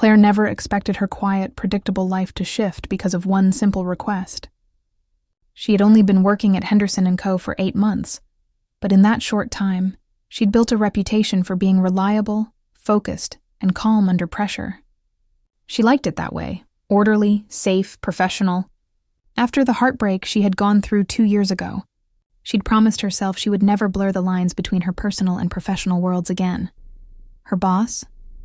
Claire never expected her quiet, predictable life to shift because of one simple request. She had only been working at Henderson & Co. for 8 months, but in that short time, she'd built a reputation for being reliable, focused, and calm under pressure. She liked it that way, orderly, safe, professional. After the heartbreak she had gone through 2 years ago, she'd promised herself she would never blur the lines between her personal and professional worlds again. Her boss,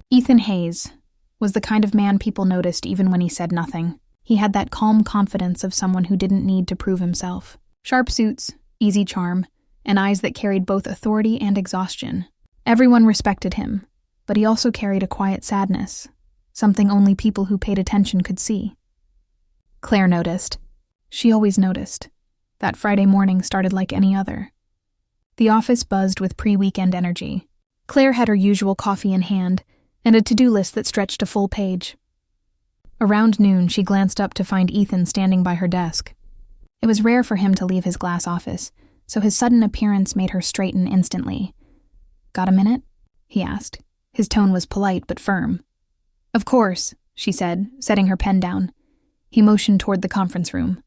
Ethan Hayes, was the kind of man people noticed even when he said nothing. He had that calm confidence of someone who didn't need to prove himself. Sharp suits, easy charm, and eyes that carried both authority and exhaustion. Everyone respected him, but he also carried a quiet sadness, something only people who paid attention could see. Claire noticed. She always noticed. That Friday morning started like any other. The office buzzed with pre-weekend energy. Claire had her usual coffee in hand and a to-do list that stretched a full page. Around noon, she glanced up to find Ethan standing by her desk. It was rare for him to leave his glass office, so his sudden appearance made her straighten instantly. "Got a minute?" he asked. His tone was polite but firm. "Of course," she said, setting her pen down. He motioned toward the conference room.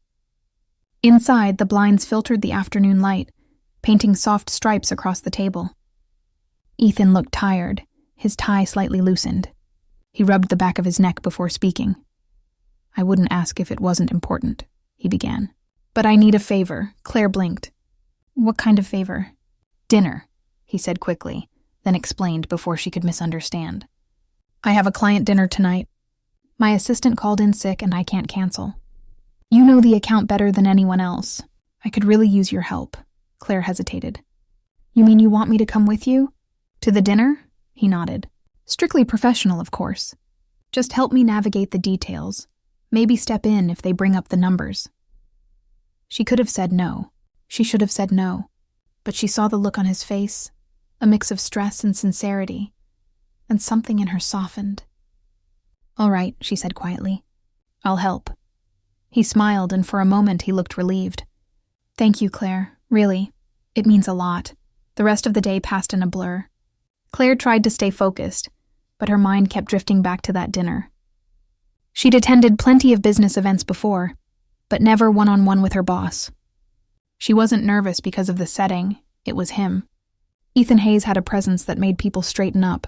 Inside, the blinds filtered the afternoon light, painting soft stripes across the table. Ethan looked tired, his tie slightly loosened. He rubbed the back of his neck before speaking. "I wouldn't ask if it wasn't important," he began. "But I need a favor." Claire blinked. "What kind of favor?" "Dinner," he said quickly, then explained before she could misunderstand. "I have a client dinner tonight. My assistant called in sick and I can't cancel. You know the account better than anyone else. I could really use your help." Claire hesitated. "You mean you want me to come with you? To the dinner?" He nodded. "Strictly professional, of course. Just help me navigate the details. Maybe step in if they bring up the numbers." She could have said no. She should have said no. But she saw the look on his face, a mix of stress and sincerity, and something in her softened. "All right," she said quietly. "I'll help." He smiled, and for a moment he looked relieved. "Thank you, Claire. Really. It means a lot." The rest of the day passed in a blur. Claire tried to stay focused, but her mind kept drifting back to that dinner. She'd attended plenty of business events before, but never one-on-one with her boss. She wasn't nervous because of the setting, it was him. Ethan Hayes had a presence that made people straighten up,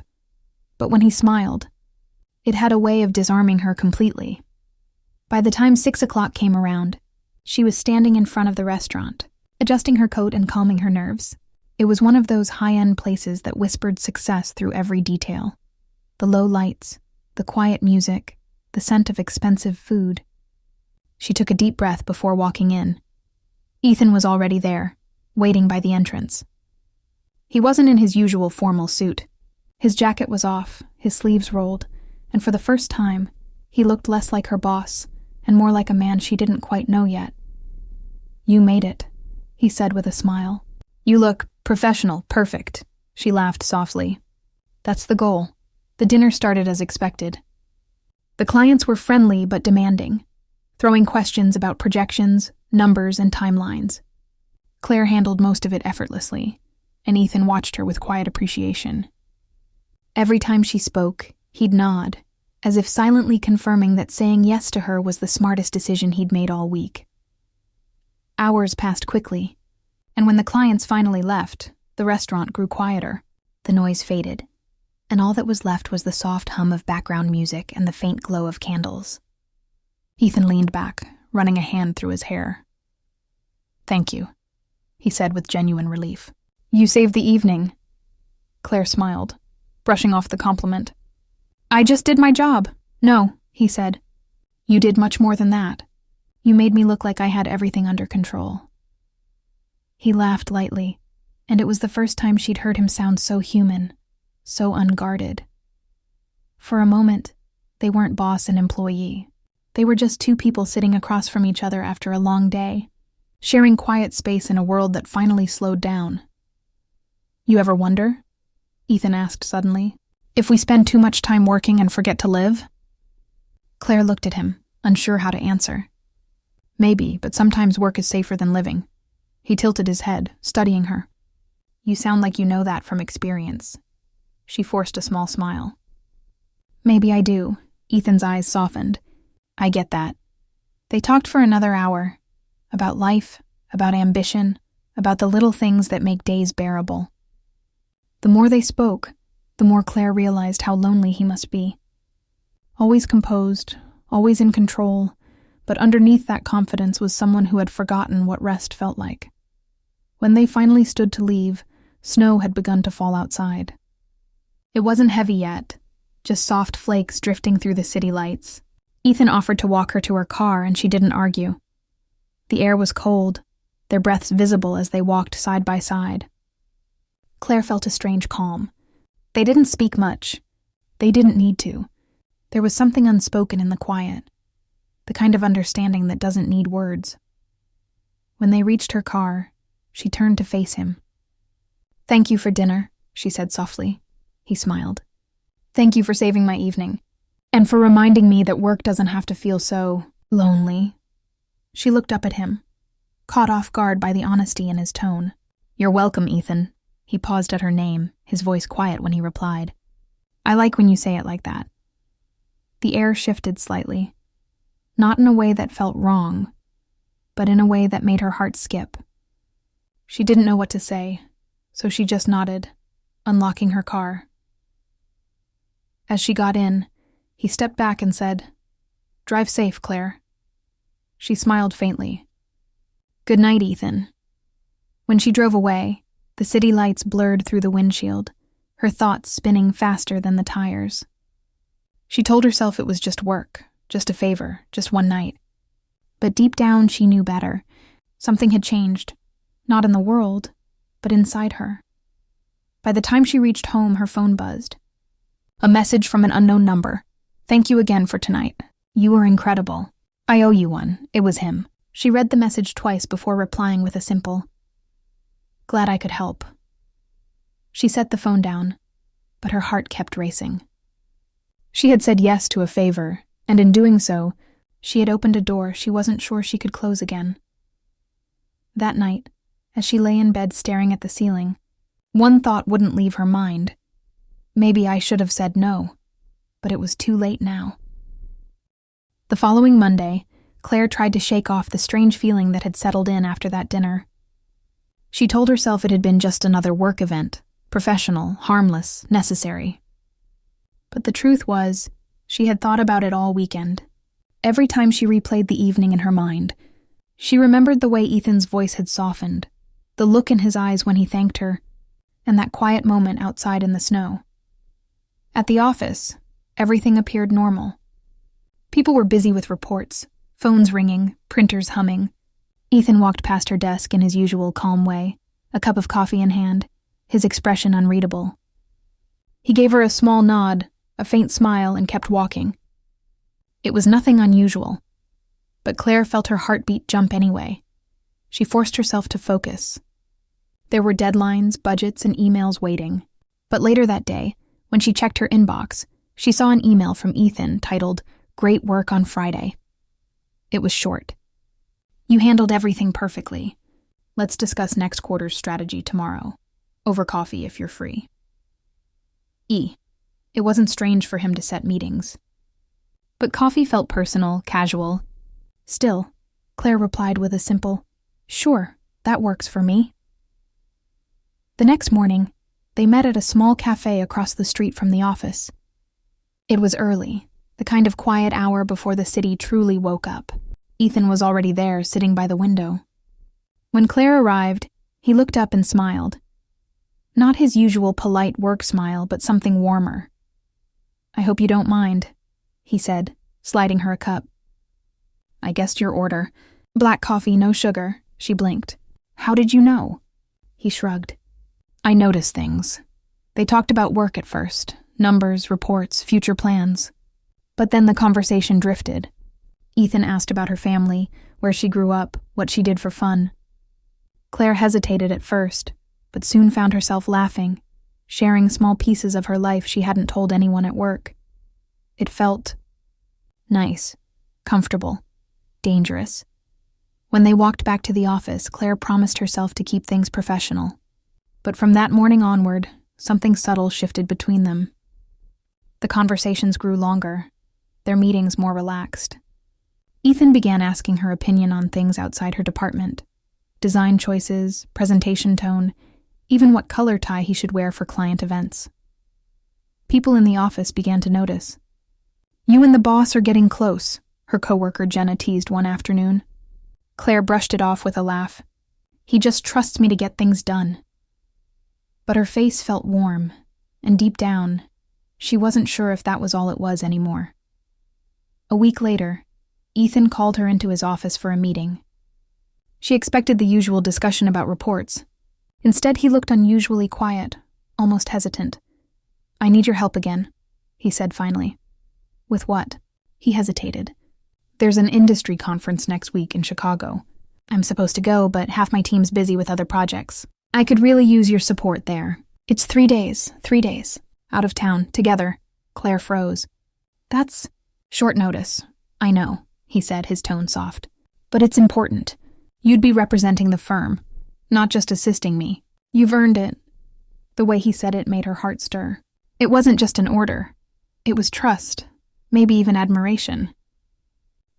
but when he smiled, it had a way of disarming her completely. By the time 6 o'clock came around, she was standing in front of the restaurant, adjusting her coat and calming her nerves. It was one of those high-end places that whispered success through every detail. The low lights, the quiet music, the scent of expensive food. She took a deep breath before walking in. Ethan was already there, waiting by the entrance. He wasn't in his usual formal suit. His jacket was off, his sleeves rolled, and for the first time, he looked less like her boss and more like a man she didn't quite know yet. "You made it," he said with a smile. "You look professional, perfect," she laughed softly. "That's the goal." The dinner started as expected. The clients were friendly but demanding, throwing questions about projections, numbers, and timelines. Claire handled most of it effortlessly, and Ethan watched her with quiet appreciation. Every time she spoke, he'd nod, as if silently confirming that saying yes to her was the smartest decision he'd made all week. Hours passed quickly, and when the clients finally left, the restaurant grew quieter. The noise faded, and all that was left was the soft hum of background music and the faint glow of candles. Ethan leaned back, running a hand through his hair. "Thank you," he said with genuine relief. "You saved the evening." Claire smiled, brushing off the compliment. "I just did my job." "No," he said. "You did much more than that. You made me look like I had everything under control." He laughed lightly, and it was the first time she'd heard him sound so human, so unguarded. For a moment, they weren't boss and employee. They were just two people sitting across from each other after a long day, sharing quiet space in a world that finally slowed down. "You ever wonder," Ethan asked suddenly, "if we spend too much time working and forget to live?" Claire looked at him, unsure how to answer. "Maybe, but sometimes work is safer than living." He tilted his head, studying her. "You sound like you know that from experience." She forced a small smile. "Maybe I do," Ethan's eyes softened. I get that. They talked for another hour. About life, about ambition, about the little things that make days bearable. The more they spoke, the more Claire realized how lonely he must be. Always composed, always in control, but underneath that confidence was someone who had forgotten what rest felt like. When they finally stood to leave, snow had begun to fall outside. It wasn't heavy yet, just soft flakes drifting through the city lights. Ethan offered to walk her to her car, and she didn't argue. The air was cold, their breaths visible as they walked side by side. Claire felt a strange calm. They didn't speak much. They didn't need to. There was something unspoken in the quiet, the kind of understanding that doesn't need words. When they reached her car, she turned to face him. Thank you for dinner, she said softly. He smiled. Thank you for saving my evening, and for reminding me that work doesn't have to feel so lonely. She looked up at him, caught off guard by the honesty in his tone. You're welcome, Ethan. He paused at her name, his voice quiet when he replied. I like when you say it like that. The air shifted slightly, not in a way that felt wrong, but in a way that made her heart skip. She didn't know what to say, so she just nodded, unlocking her car. As she got in, he stepped back and said, Drive safe, Claire. She smiled faintly. Good night, Ethan. When she drove away, the city lights blurred through the windshield, her thoughts spinning faster than the tires. She told herself it was just work, just a favor, just one night. But deep down she knew better. Something had changed, not in the world, but inside her. By the time she reached home, her phone buzzed. A message from an unknown number. Thank you again for tonight. You were incredible. I owe you one. It was him. She read the message twice before replying with a simple, Glad I could help. She set the phone down, but her heart kept racing. She had said yes to a favor, and in doing so, she had opened a door she wasn't sure she could close again. That night, as she lay in bed staring at the ceiling, one thought wouldn't leave her mind. Maybe I should have said no, but it was too late now. The following Monday, Claire tried to shake off the strange feeling that had settled in after that dinner. She told herself it had been just another work event, professional, harmless, necessary. But the truth was, she had thought about it all weekend. Every time she replayed the evening in her mind, she remembered the way Ethan's voice had softened, the look in his eyes when he thanked her, and that quiet moment outside in the snow. At the office, everything appeared normal. People were busy with reports, phones ringing, printers humming. Ethan walked past her desk in his usual calm way, a cup of coffee in hand, his expression unreadable. He gave her a small nod, a faint smile, and kept walking. It was nothing unusual, but Claire felt her heartbeat jump anyway. She forced herself to focus. There were deadlines, budgets, and emails waiting. But later that day, when she checked her inbox, she saw an email from Ethan titled, Great Work on Friday. It was short. You handled everything perfectly. Let's discuss next quarter's strategy tomorrow. Over coffee if you're free. It wasn't strange for him to set meetings. But coffee felt personal, casual. Still, Claire replied with a simple, Sure, that works for me. The next morning, they met at a small cafe across the street from the office. It was early, the kind of quiet hour before the city truly woke up. Ethan was already there, sitting by the window. When Claire arrived, he looked up and smiled. Not his usual polite work smile, but something warmer. I hope you don't mind, he said, sliding her a cup. I guessed your order. Black coffee, no sugar, she blinked. How did you know? He shrugged. I noticed things. They talked about work at first, numbers, reports, future plans. But then the conversation drifted. Ethan asked about her family, where she grew up, what she did for fun. Claire hesitated at first, but soon found herself laughing, sharing small pieces of her life she hadn't told anyone at work. It felt nice, comfortable, dangerous. When they walked back to the office, Claire promised herself to keep things professional. But from that morning onward, something subtle shifted between them. The conversations grew longer. their meetings more relaxed. Ethan began asking her opinion on things outside her department. Design choices, presentation tone, even what color tie he should wear for client events. People in the office began to notice. "You and the boss are getting close," her coworker Jenna teased one afternoon. Claire brushed it off with a laugh. "He just trusts me to get things done." But her face felt warm, and deep down, she wasn't sure if that was all it was anymore. A week later, Ethan called her into his office for a meeting. She expected the usual discussion about reports. Instead, he looked unusually quiet, almost hesitant. "I need your help again," he said finally. "With what?" He hesitated. "There's an industry conference next week in Chicago. I'm supposed to go, but half my team's busy with other projects. I could really use your support there. It's 3 days, out of town, together." Claire froze. "That's short notice, I know," he said, his tone soft. "But it's important. You'd be representing the firm, not just assisting me. You've earned it." The way he said it made her heart stir. It wasn't just an order. It was trust, maybe even admiration.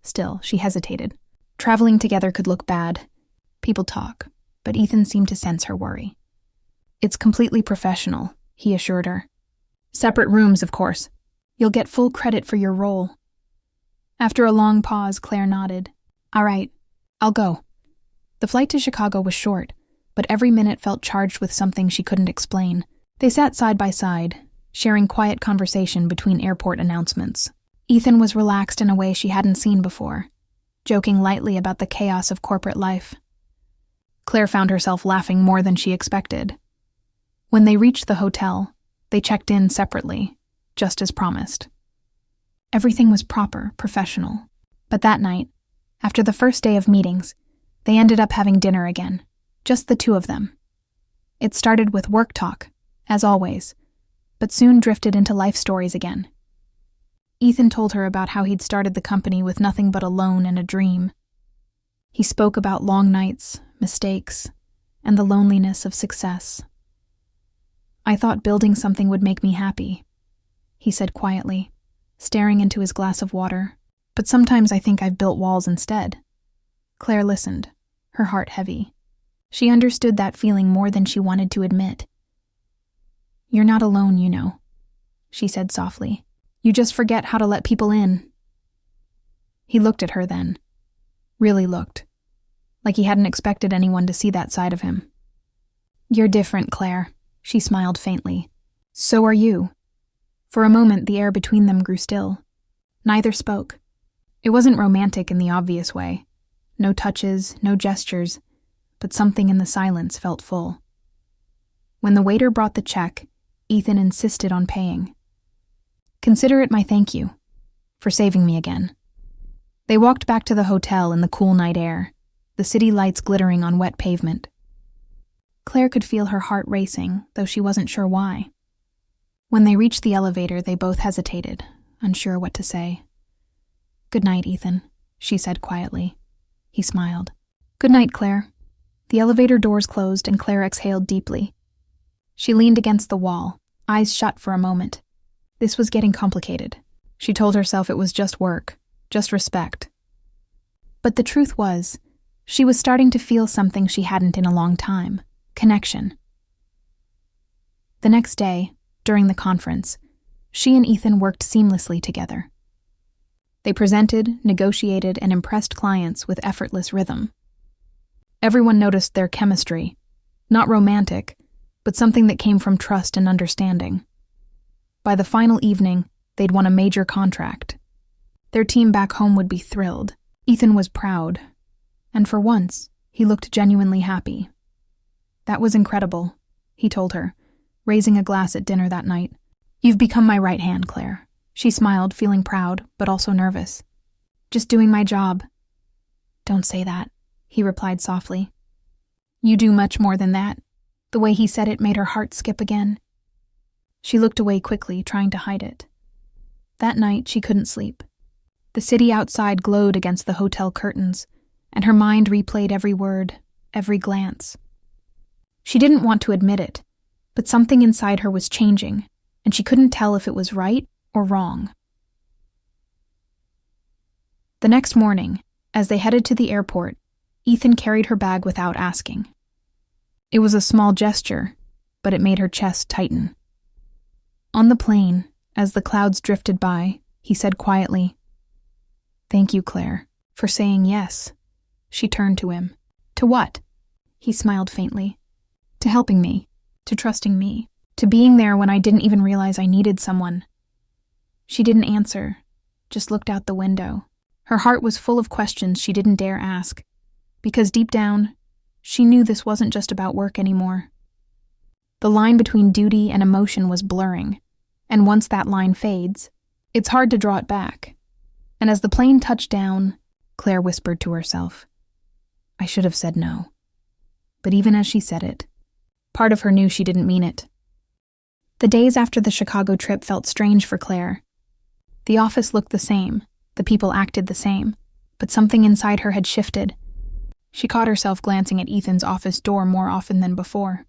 Still, she hesitated. Traveling together could look bad. People talk, but Ethan seemed to sense her worry. "It's completely professional," he assured her. "Separate rooms, of course. You'll get full credit for your role." After a long pause, Claire nodded. "All right, I'll go." The flight to Chicago was short, but every minute felt charged with something she couldn't explain. They sat side by side, sharing quiet conversation between airport announcements. Ethan was relaxed in a way she hadn't seen before, joking lightly about the chaos of corporate life. Claire found herself laughing more than she expected. When they reached the hotel, they checked in separately, just as promised. Everything was proper, professional. But that night, after the first day of meetings, they ended up having dinner again, just the two of them. It started with work talk, as always, but soon drifted into life stories again. Ethan told her about how he'd started the company with nothing but a loan and a dream. He spoke about long nights, mistakes, and the loneliness of success. "I thought building something would make me happy," he said quietly, staring into his glass of water. "But sometimes I think I've built walls instead." Claire listened, her heart heavy. She understood that feeling more than she wanted to admit. "You're not alone, you know," she said softly. "You just forget how to let people in." He looked at her then. Really looked. Like he hadn't expected anyone to see that side of him. "You're different, Claire," she smiled faintly. "So are you." For a moment, the air between them grew still. Neither spoke. It wasn't romantic in the obvious way. No touches, no gestures, but something in the silence felt full. When the waiter brought the check, Ethan insisted on paying. "Consider it my thank you for saving me again." They walked back to the hotel in the cool night air, the city lights glittering on wet pavement. Claire could feel her heart racing, though she wasn't sure why. When they reached the elevator, they both hesitated, unsure what to say. "Good night, Ethan," she said quietly. He smiled. "Good night, Claire." The elevator doors closed and Claire exhaled deeply. She leaned against the wall, eyes shut for a moment. This was getting complicated. She told herself it was just work, just respect. But the truth was, she was starting to feel something she hadn't in a long time: connection. The next day, during the conference, she and Ethan worked seamlessly together. They presented, negotiated, and impressed clients with effortless rhythm. Everyone noticed their chemistry, not romantic, but something that came from trust and understanding. By the final evening, they'd won a major contract. Their team back home would be thrilled. Ethan was proud, and for once, he looked genuinely happy. "That was incredible," he told her, raising a glass at dinner that night. "You've become my right hand, Claire." She smiled, feeling proud, but also nervous. "Just doing my job." "Don't say that," he replied softly. "You do much more than that." The way he said it made her heart skip again. She looked away quickly, trying to hide it. That night, she couldn't sleep. The city outside glowed against the hotel curtains, and her mind replayed every word, every glance. She didn't want to admit it, but something inside her was changing, and she couldn't tell if it was right or wrong. The next morning, as they headed to the airport, Ethan carried her bag without asking. It was a small gesture, but it made her chest tighten. On the plane, as the clouds drifted by, he said quietly, "Thank you, Claire, for saying yes." She turned to him. "To what?" He smiled faintly. "To helping me, to trusting me, to being there when I didn't even realize I needed someone." She didn't answer, just looked out the window. Her heart was full of questions she didn't dare ask, because deep down, she knew this wasn't just about work anymore. The line between duty and emotion was blurring, and once that line fades, it's hard to draw it back. And as the plane touched down, Claire whispered to herself, "I should have said no." But even as she said it, part of her knew she didn't mean it. The days after the Chicago trip felt strange for Claire. The office looked the same, the people acted the same, but something inside her had shifted. She caught herself glancing at Ethan's office door more often than before.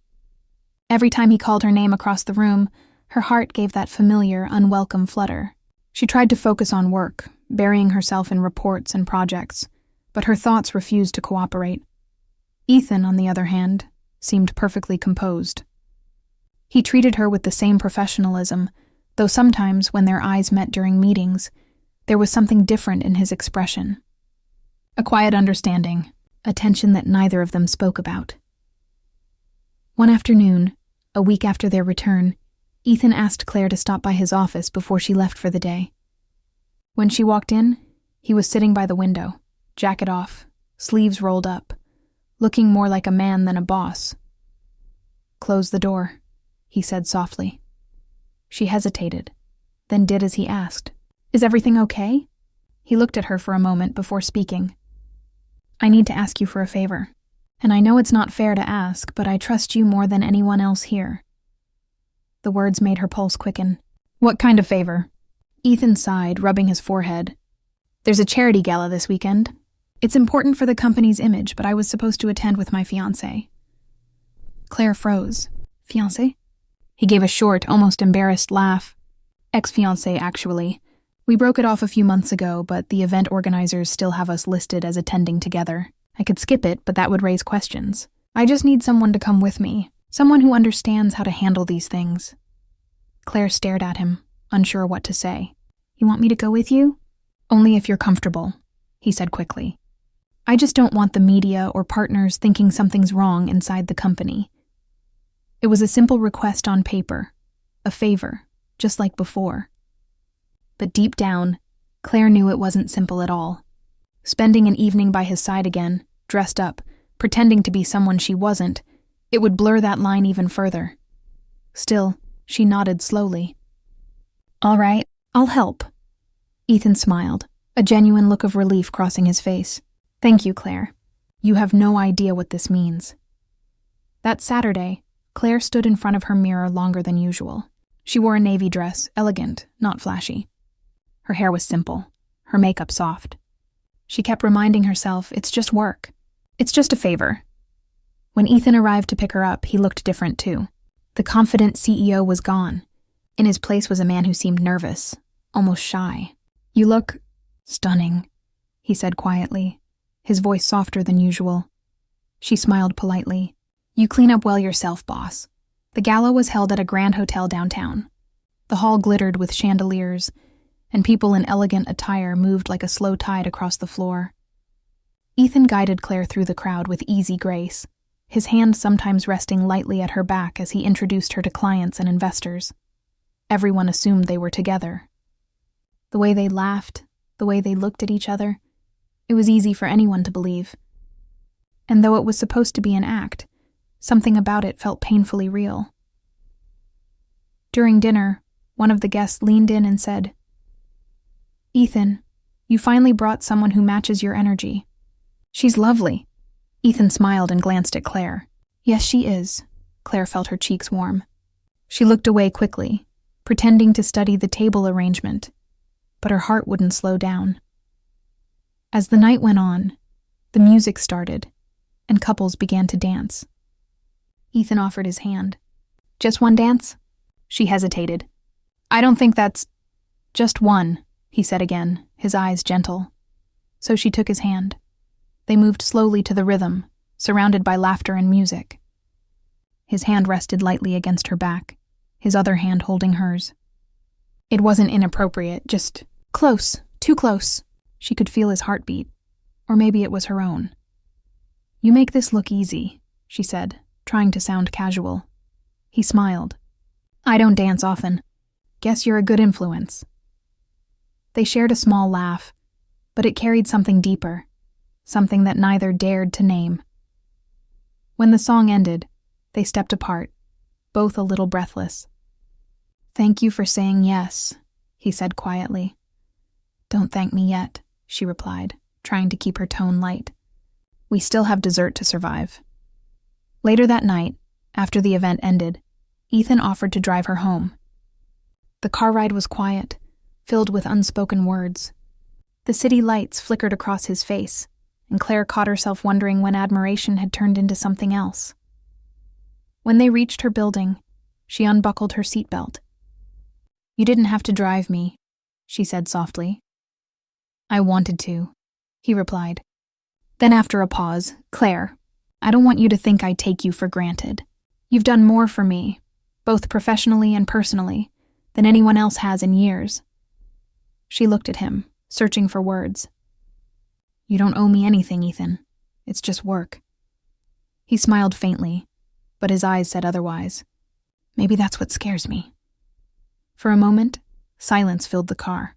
Every time he called her name across the room, her heart gave that familiar, unwelcome flutter. She tried to focus on work, burying herself in reports and projects, but her thoughts refused to cooperate. Ethan, on the other hand, seemed perfectly composed. He treated her with the same professionalism, though sometimes, when their eyes met during meetings, there was something different in his expression. A quiet understanding, a tension that neither of them spoke about. One afternoon, a week after their return, Ethan asked Claire to stop by his office before she left for the day. When she walked in, he was sitting by the window, jacket off, sleeves rolled up, looking more like a man than a boss. "Close the door," he said softly. She hesitated, then did as he asked. "Is everything okay?" He looked at her for a moment before speaking. "I need to ask you for a favor. And I know it's not fair to ask, but I trust you more than anyone else here." The words made her pulse quicken. "What kind of favor?" Ethan sighed, rubbing his forehead. "There's a charity gala this weekend. It's important for the company's image, but I was supposed to attend with my fiancé." Claire froze. "Fiancé?" He gave a short, almost embarrassed laugh. "Ex-fiancé, actually. We broke it off a few months ago, but the event organizers still have us listed as attending together. I could skip it, but that would raise questions. I just need someone to come with me, someone who understands how to handle these things." Claire stared at him, unsure what to say. "You want me to go with you?" "Only if you're comfortable," he said quickly. "I just don't want the media or partners thinking something's wrong inside the company." It was a simple request on paper, a favor, just like before. But deep down, Claire knew it wasn't simple at all. Spending an evening by his side again, dressed up, pretending to be someone she wasn't, it would blur that line even further. Still, she nodded slowly. "All right, I'll help." Ethan smiled, a genuine look of relief crossing his face. "Thank you, Claire. You have no idea what this means." That Saturday, Claire stood in front of her mirror longer than usual. She wore a navy dress, elegant, not flashy. Her hair was simple, her makeup soft. She kept reminding herself, it's just work. It's just a favor. When Ethan arrived to pick her up, he looked different too. The confident CEO was gone. In his place was a man who seemed nervous, almost shy. "You look stunning," he said quietly, his voice softer than usual. She smiled politely. "You clean up well yourself, boss." The gala was held at a grand hotel downtown. The hall glittered with chandeliers, and people in elegant attire moved like a slow tide across the floor. Ethan guided Claire through the crowd with easy grace, his hand sometimes resting lightly at her back as he introduced her to clients and investors. Everyone assumed they were together. The way they laughed, the way they looked at each other, it was easy for anyone to believe. And though it was supposed to be an act, something about it felt painfully real. During dinner, one of the guests leaned in and said, "Ethan, you finally brought someone who matches your energy." "She's lovely." Ethan smiled and glanced at Claire. "Yes, she is." Claire felt her cheeks warm. She looked away quickly, pretending to study the table arrangement, but her heart wouldn't slow down. As the night went on, the music started, and couples began to dance. Ethan offered his hand. "Just one dance?" She hesitated. "I don't think that's..." "Just one," he said again, his eyes gentle. so she took his hand. They moved slowly to the rhythm, surrounded by laughter and music. His hand rested lightly against her back, his other hand holding hers. It wasn't inappropriate, just close, too close. She could feel his heartbeat, or maybe it was her own. "You make this look easy," she said, trying to sound casual. He smiled. "I don't dance often. Guess you're a good influence." They shared a small laugh, but it carried something deeper, something that neither dared to name. When the song ended, they stepped apart, both a little breathless. "Thank you for saying yes," he said quietly. "Don't thank me yet," she replied, trying to keep her tone light. "We still have dessert to survive." Later that night, after the event ended, Ethan offered to drive her home. The car ride was quiet, filled with unspoken words. The city lights flickered across his face, and Claire caught herself wondering when admiration had turned into something else. When they reached her building, she unbuckled her seatbelt. "You didn't have to drive me," she said softly. "I wanted to," he replied. Then after a pause, "Claire, I don't want you to think I take you for granted. You've done more for me, both professionally and personally, than anyone else has in years." She looked at him, searching for words. "You don't owe me anything, Ethan. It's just work." He smiled faintly, but his eyes said otherwise. "Maybe that's what scares me." For a moment, silence filled the car.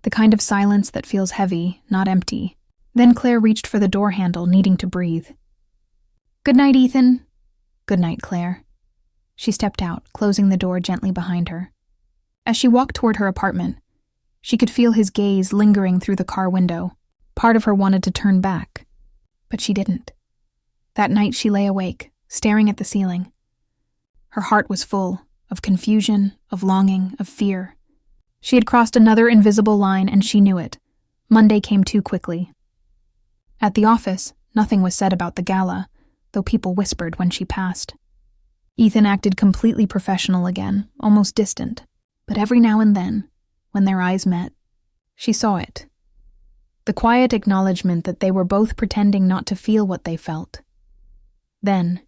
The kind of silence that feels heavy, not empty. Then Claire reached for the door handle, needing to breathe. "Good night, Ethan." "Good night, Claire." She stepped out, closing the door gently behind her. As she walked toward her apartment, she could feel his gaze lingering through the car window. Part of her wanted to turn back, but she didn't. That night she lay awake, staring at the ceiling. Her heart was full of confusion, of longing, of fear. She had crossed another invisible line, and she knew it. Monday came too quickly. At the office, nothing was said about the gala, though people whispered when she passed. Ethan acted completely professional again, almost distant. But every now and then, when their eyes met, she saw it. The quiet acknowledgement that they were both pretending not to feel what they felt. Then,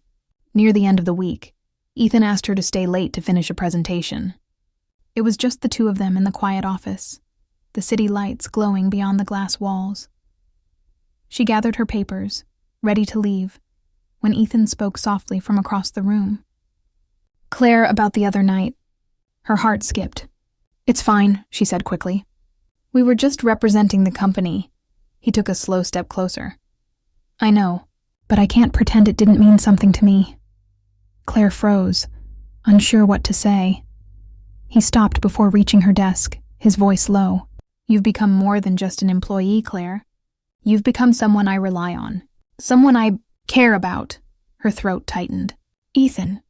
near the end of the week, Ethan asked her to stay late to finish a presentation. It was just the two of them in the quiet office, the city lights glowing beyond the glass walls. She gathered her papers, ready to leave, when Ethan spoke softly from across the room. "Claire, about the other night." Her heart skipped. "It's fine," she said quickly. "We were just representing the company." He took a slow step closer. "I know, but I can't pretend it didn't mean something to me." Claire froze, unsure what to say. He stopped before reaching her desk, his voice low. "You've become more than just an employee, Claire. You've become someone I rely on. Someone I care about." Her throat tightened. "Ethan."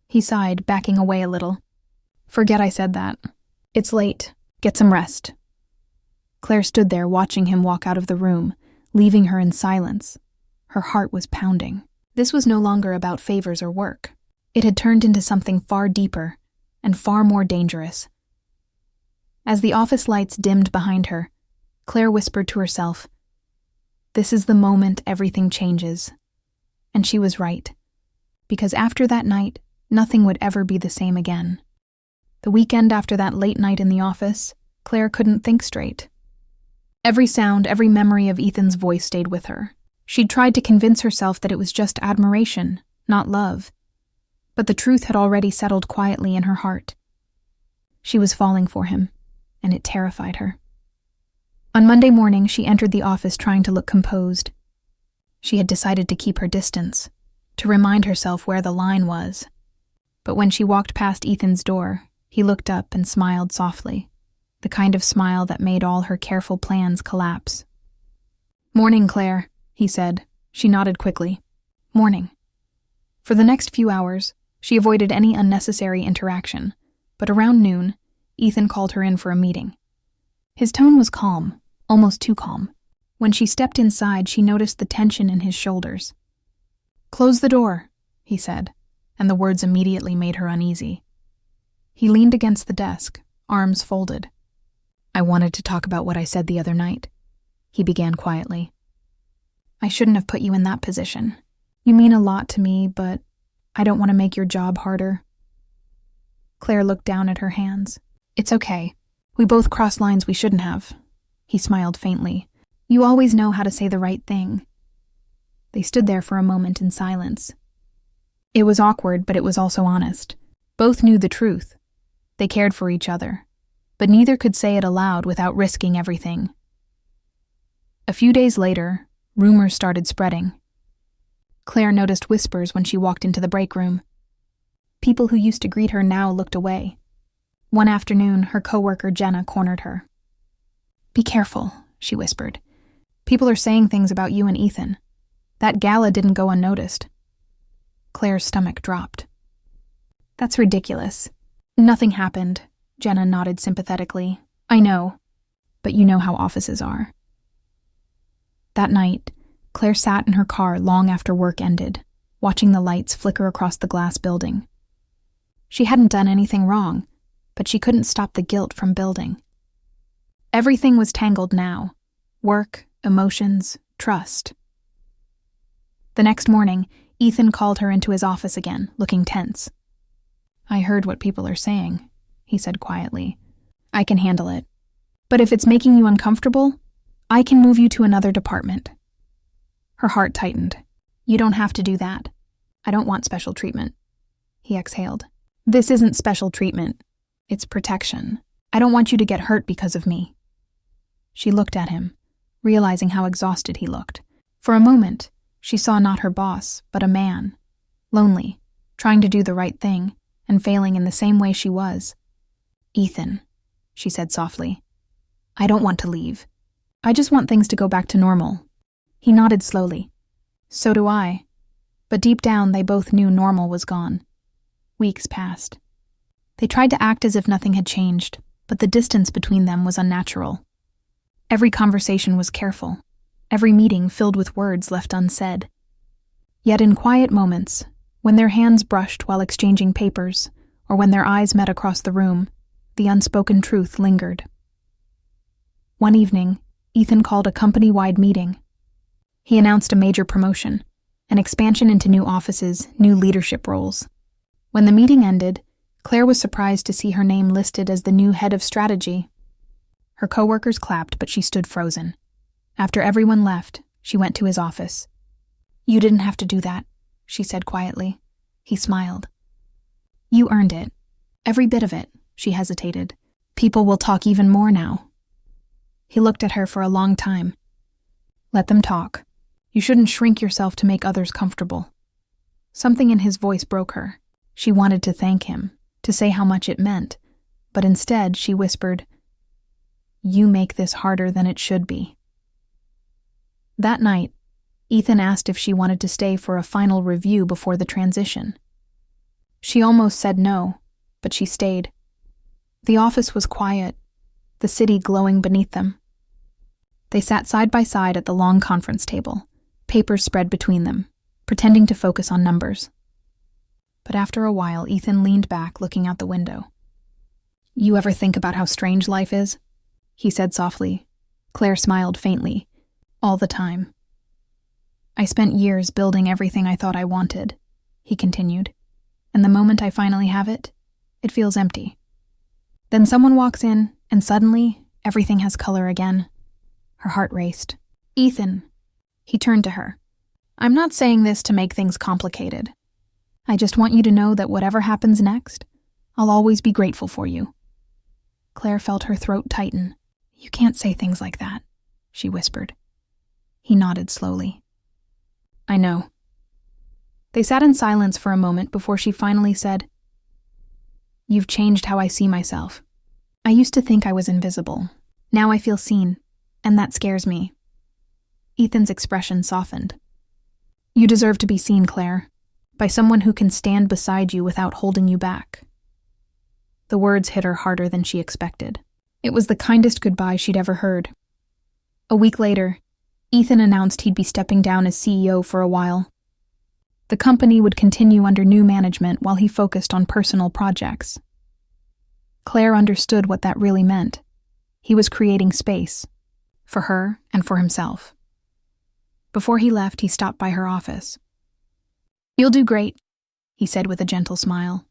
He sighed, backing away a little. "Forget I said that. It's late. Get some rest." Claire stood there watching him walk out of the room, leaving her in silence. Her heart was pounding. This was no longer about favors or work. It had turned into something far deeper and far more dangerous. As the office lights dimmed behind her, Claire whispered to herself, "This is the moment everything changes." And she was right, because after that night, nothing would ever be the same again. The weekend after that late night in the office, Claire couldn't think straight. Every sound, every memory of Ethan's voice stayed with her. She'd tried to convince herself that it was just admiration, not love. But the truth had already settled quietly in her heart. She was falling for him, and it terrified her. On Monday morning, she entered the office trying to look composed. She had decided to keep her distance, to remind herself where the line was. But when she walked past Ethan's door, he looked up and smiled softly, the kind of smile that made all her careful plans collapse. "Morning, Claire," he said. She nodded quickly. "Morning." For the next few hours, she avoided any unnecessary interaction, but around noon, Ethan called her in for a meeting. His tone was calm, almost too calm. When she stepped inside, she noticed the tension in his shoulders. "Close the door," he said, and the words immediately made her uneasy. He leaned against the desk, arms folded. "I wanted to talk about what I said the other night." he began quietly. "I shouldn't have put you in that position. You mean a lot to me, but I don't want to make your job harder." Claire looked down at her hands. "It's okay. We both crossed lines we shouldn't have." He smiled faintly. "You always know how to say the right thing." They stood there for a moment in silence. It was awkward, but it was also honest. Both knew the truth. They cared for each other, but neither could say it aloud without risking everything. A few days later, rumors started spreading. Claire noticed whispers when she walked into the break room. People who used to greet her now looked away. One afternoon, her coworker Jenna cornered her. "Be careful," she whispered. "People are saying things about you and Ethan. That gala didn't go unnoticed." Claire's stomach dropped. "That's ridiculous. Nothing happened," Jenna nodded sympathetically. "I know, but you know how offices are." That night, Claire sat in her car long after work ended, watching the lights flicker across the glass building. She hadn't done anything wrong, but she couldn't stop the guilt from building. Everything was tangled now: work, emotions, trust. The next morning, Ethan called her into his office again, looking tense. "I heard what people are saying," he said quietly. "I can handle it. But if it's making you uncomfortable, I can move you to another department." Her heart tightened. "You don't have to do that. I don't want special treatment." He exhaled. "This isn't special treatment. It's protection. I don't want you to get hurt because of me." She looked at him, realizing how exhausted he looked. For a moment, she saw not her boss, but a man, lonely, trying to do the right thing, and failing in the same way she was. "Ethan," she said softly, "I don't want to leave. I just want things to go back to normal." He nodded slowly. "So do I." But deep down, they both knew normal was gone. Weeks passed. They tried to act as if nothing had changed, but the distance between them was unnatural. Every conversation was careful, every meeting filled with words left unsaid. Yet in quiet moments, when their hands brushed while exchanging papers, or when their eyes met across the room, the unspoken truth lingered. One evening, Ethan called a company-wide meeting. He announced a major promotion, an expansion into new offices, new leadership roles. When the meeting ended, Claire was surprised to see her name listed as the new head of strategy. Her coworkers clapped, but she stood frozen. After everyone left, she went to his office. "You didn't have to do that," she said quietly. He smiled. "You earned it. Every bit of it," she hesitated. "People will talk even more now." He looked at her for a long time. "Let them talk. You shouldn't shrink yourself to make others comfortable." Something in his voice broke her. She wanted to thank him, to say how much it meant, but instead she whispered, "You make this harder than it should be." That night, Ethan asked if she wanted to stay for a final review before the transition. She almost said no, but she stayed. The office was quiet, the city glowing beneath them. They sat side by side at the long conference table, papers spread between them, pretending to focus on numbers. But after a while, Ethan leaned back, looking out the window. "You ever think about how strange life is?" he said softly. Claire smiled faintly. "All the time." "I spent years building everything I thought I wanted," he continued. "And the moment I finally have it, it feels empty. Then someone walks in, and suddenly, everything has color again." Her heart raced. "Ethan," he turned to her, "I'm not saying this to make things complicated. I just want you to know that whatever happens next, I'll always be grateful for you." Claire felt her throat tighten. "You can't say things like that," she whispered. He nodded slowly. "I know." They sat in silence for a moment before she finally said, "You've changed how I see myself. I used to think I was invisible. Now I feel seen, and that scares me." Ethan's expression softened. "You deserve to be seen, Claire, by someone who can stand beside you without holding you back." The words hit her harder than she expected. It was the kindest goodbye she'd ever heard. A week later, Ethan announced he'd be stepping down as CEO for a while. The company would continue under new management while he focused on personal projects. Claire understood what that really meant. He was creating space for her and for himself. Before he left, he stopped by her office. "You'll do great," he said with a gentle smile.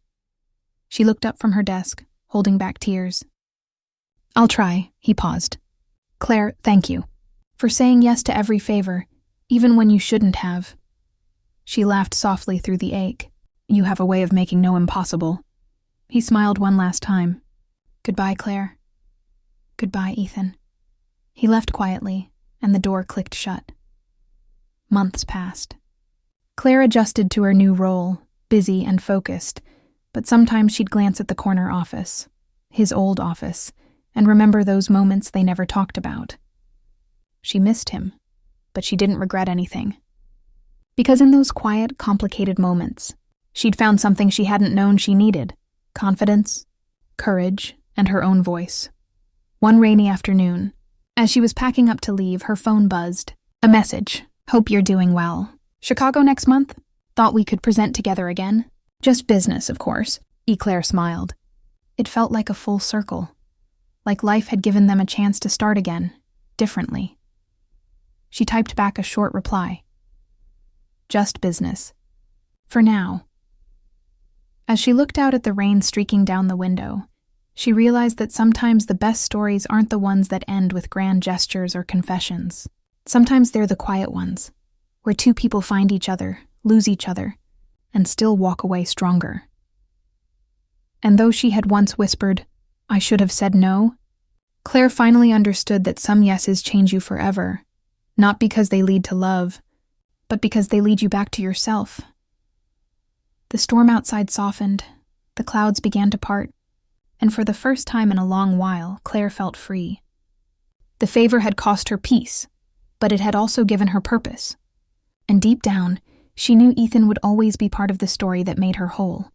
She looked up from her desk, holding back tears. "I'll try," he paused. "Claire, thank you for saying yes to every favor, even when you shouldn't have." She laughed softly through the ache. "You have a way of making no impossible." He smiled one last time. "Goodbye, Claire." "Goodbye, Ethan." He left quietly, and the door clicked shut. Months passed. Claire adjusted to her new role, busy and focused, but sometimes she'd glance at the corner office, his old office, and remember those moments they never talked about. She missed him, but she didn't regret anything. Because in those quiet, complicated moments, she'd found something she hadn't known she needed: confidence, courage, and her own voice. One rainy afternoon, as she was packing up to leave, her phone buzzed. A message. "Hope you're doing well. Chicago next month? Thought we could present together again." "Just business, of course." Claire smiled. It felt like a full circle, like life had given them a chance to start again, differently. She typed back a short reply. "Just business. For now." As she looked out at the rain streaking down the window, she realized that sometimes the best stories aren't the ones that end with grand gestures or confessions. Sometimes they're the quiet ones, where two people find each other, lose each other, and still walk away stronger. And though she had once whispered, "I should have said no," Claire finally understood that some yeses change you forever, not because they lead to love, but because they lead you back to yourself. The storm outside softened, the clouds began to part, and for the first time in a long while, Claire felt free. The favor had cost her peace, but it had also given her purpose. And deep down, she knew Ethan would always be part of the story that made her whole.